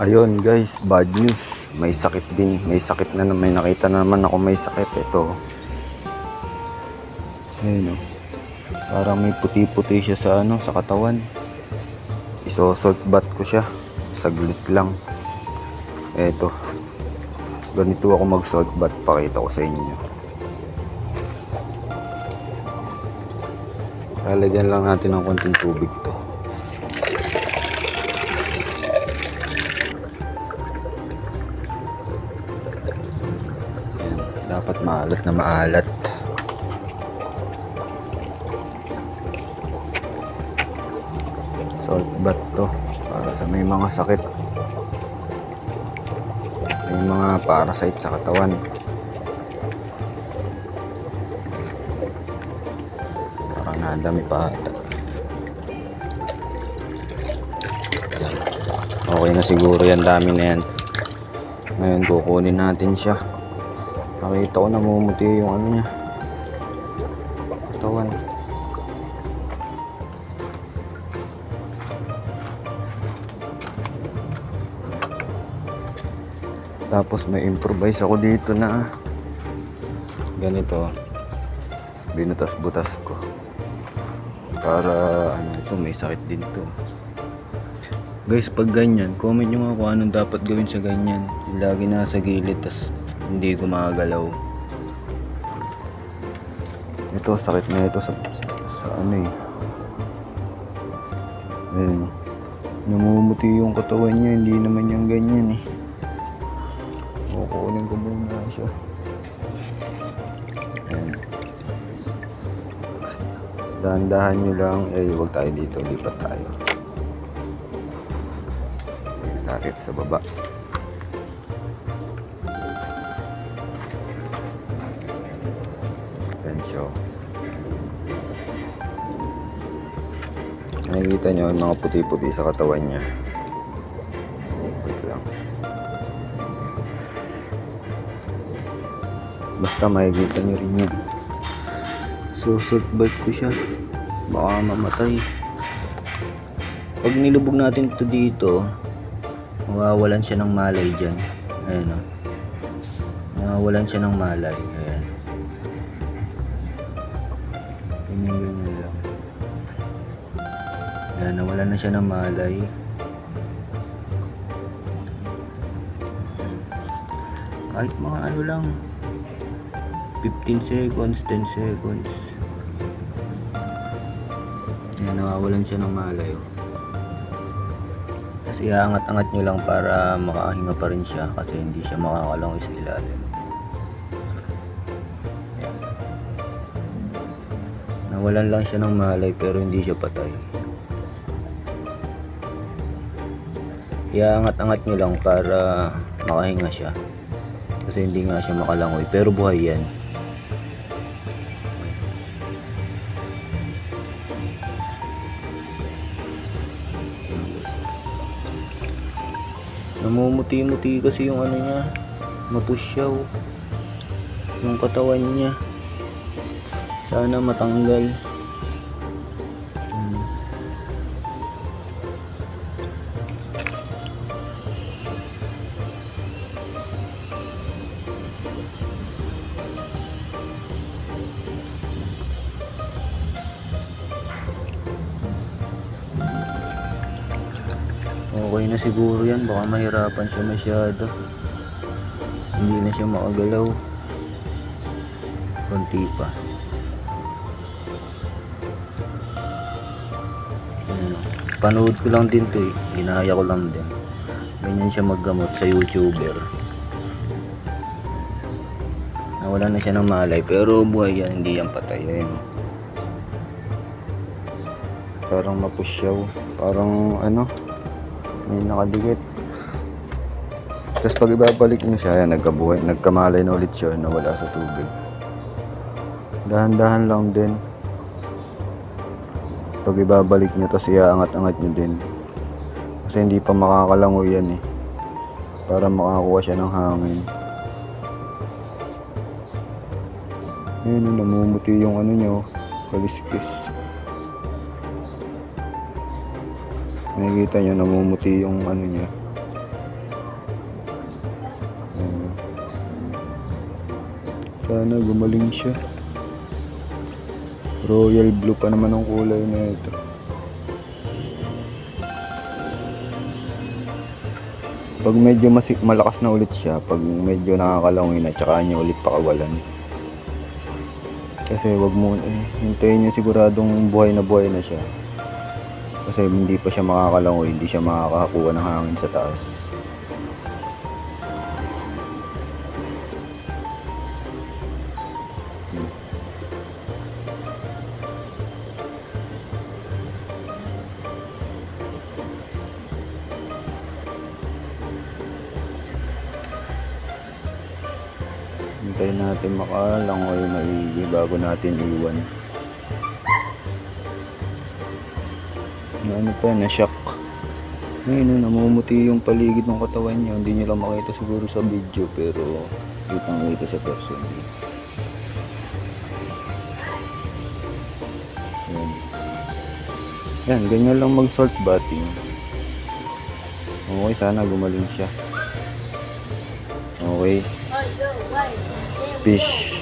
Ayun guys, bad news. May sakit din. May sakit na naman. May nakita na naman ako may sakit. Ito. Ayun o. Parang may puti-puti siya sa sa katawan. Isosalt bath ko siya. Saglit lang. Eto. Ganito ako mag-salt bath. Pakita ko sa inyo. Lalagyan lang natin ng konting tubig to. Dapat maalat na maalat. Salt bath to para sa may mga sakit, may mga parasite sa katawan. Parang nadami pa ata. Okay na siguro yan, dami na yan. Ngayon kukunin natin siya. Nakita ko namumuti yung niya, katawan. Tapos may improvise ako dito na ganito, binutas-butas ko para ito may sakit din to. Guys, pag ganyan, comment nyo nga kung anong dapat gawin sa ganyan. Lagi nasa gilid tas hindi gumagalaw. Ito, sakit na ito sa Ayan. Namumuti yung katawan niya, hindi naman yung ganyan eh. Kukunin ko muna siya. Ayan. Dahan-dahan nyo lang. Huwag tayo dito, lipat tayo. Ayan, takip sa baba. So, nakikita nyo yung mga puti-puti sa katawan niya. Wait lang. Basta makikita nyo rin yun. So, salt bath ko siya. Baka mamatay. Pag nilubog natin ito dito, mawawalan siya ng malay dyan. Ayan o. Mawawalan siya ng malay. Ayan. Ganyan lang. Yan, nawala na siya ng malay. Kahit mga lang, 15 seconds, 10 seconds. Yan, nawawalan siya ng malay. Kasi iangat-angat nyo lang para makahinga pa rin siya kasi hindi siya makakalangoy sa ilalim. Nawalan lang siya ng malay pero hindi siya patay. Iangat-angat nyo lang para makahinga siya. Kasi hindi nga siya makalangoy pero buhay yan. Namumuti-muti kasi yung niya, mapusyaw yung katawan niya. Sana matanggal. Okay na siguro yan, baka mahirapan siya masyado. Hindi na siya makagalaw. Konti pa. Panood ko lang din to eh. Ginaya ko lang din. Ganyan siya maggamot sa YouTuber. Nawala na siya ng malay pero buhay yan, hindi yan patay. Ayan. Parang mapusyaw. Parang may nakadikit. Tapos pag ibabalik nyo siya, ayan, nagkamalay na ulit siya, nawala sa tubig. Dahan-dahan lang din. Pag ibabalik nyo, tapos iaangat-angat nyo din. Kasi hindi pa makakalangoy yan eh. Para makakuha siya ng hangin. Ayun, namumuti yung nyo, kaliskis. Nakikita nyo, namumuti yung niya. Sana gumaling siya. Royal blue pa naman ang kulay na ito. Pag medyo malakas na ulit siya, pag medyo nakakalangin na, tsaka niya ulit pakawalan. Kasi wag mo hintayin niya siguradong buhay na siya. Kasi hindi pa siya makakalangoy, hindi siya makakakuha ng hangin sa taas. Hintayin natin makalangoy maigi bago natin iwan. Ano pa, na-shock. Ngayon, namumuti yung paligid ng katawan niya. Hindi niyo lang makita siguro sa video, pero kitang-kita sa person. Yan. Yan, ganyan lang mag-salt bathing. Okay, sana gumaling siya. Okay. Fish.